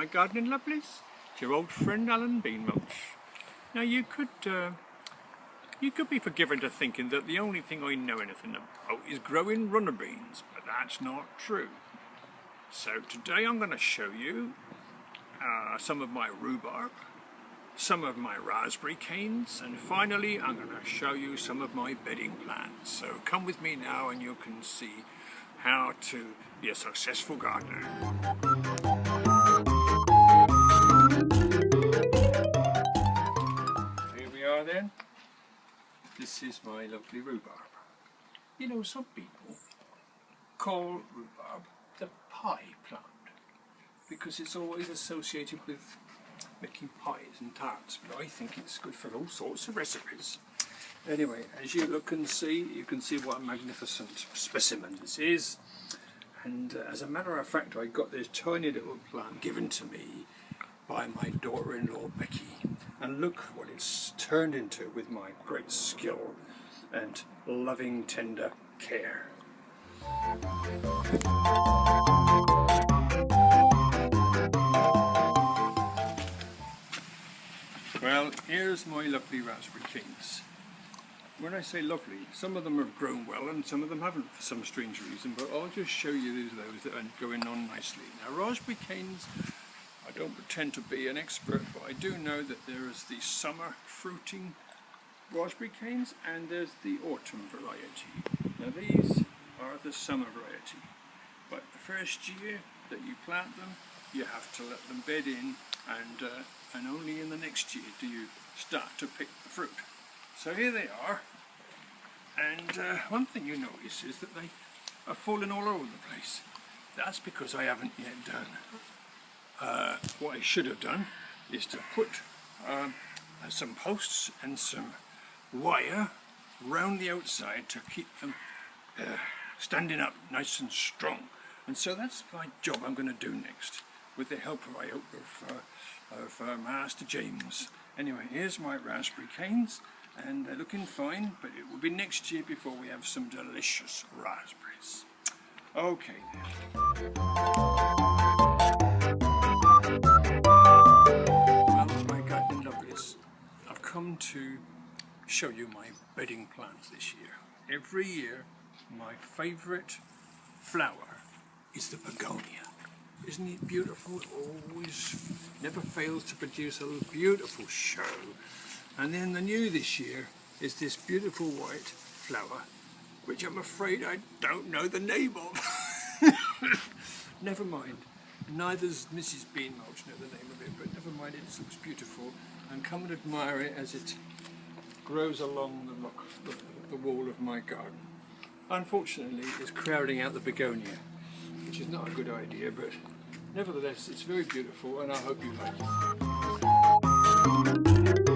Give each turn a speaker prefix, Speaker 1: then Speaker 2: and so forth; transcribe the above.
Speaker 1: gardening lovelies. It's your old friend Alan Beanmulch. Now you could be forgiven for thinking that the only thing I know anything about is growing runner beans, but that's not true. So today I'm going to show you some of my rhubarb, some of my raspberry canes, and finally I'm going to show you some of my bedding plants. So come with me now and you can see how to be a successful gardener. Here we are then. This is my lovely rhubarb. You know, some people call rhubarb the pie plant because it's always associated with making pies and tarts, but I think it's good for all sorts of recipes. Anyway, as you look and see, you can see what a magnificent specimen this is. And as a matter of fact, I got this tiny little plant given to me by my daughter-in-law Becky, and look what it's turned into with my great skill and loving, tender care. Well, here's my lovely raspberry canes. When I say lovely, some of them have grown well and some of them haven't for some strange reason, but I'll just show you those that are going on nicely. Now, raspberry canes, I don't pretend to be an expert, but I do know that there is the summer fruiting raspberry canes and there's the autumn variety. Now these are the summer variety, but the first year that you plant them, you have to let them bed in, and only in the next year do you start to pick the fruit. So here they are, and one thing you notice is that they are falling all over the place. That's because I haven't yet done what I should have done, is to put some posts and some wire round the outside to keep them standing up nice and strong. And so that's my job I'm going to do next, with the help, I hope, of Master James. Anyway, here's my raspberry canes, and they're looking fine, but it will be next year before we have some delicious raspberries. Okay then. Well, my gardening lovelies, I've come to show you my bedding plants this year. Every year, my favourite flower is the begonia. Isn't it beautiful? It always never fails to produce a beautiful show. And then the new this year is this beautiful white flower, which I'm afraid I don't know the name of. Never mind. Neither's Mrs. Beanmulch know the name of it, but never mind, it looks beautiful. And come and admire it as it grows along the wall of my garden. Unfortunately, it's crowding out the begonia, which is not a good idea, but nevertheless, it's very beautiful, and I hope you like it.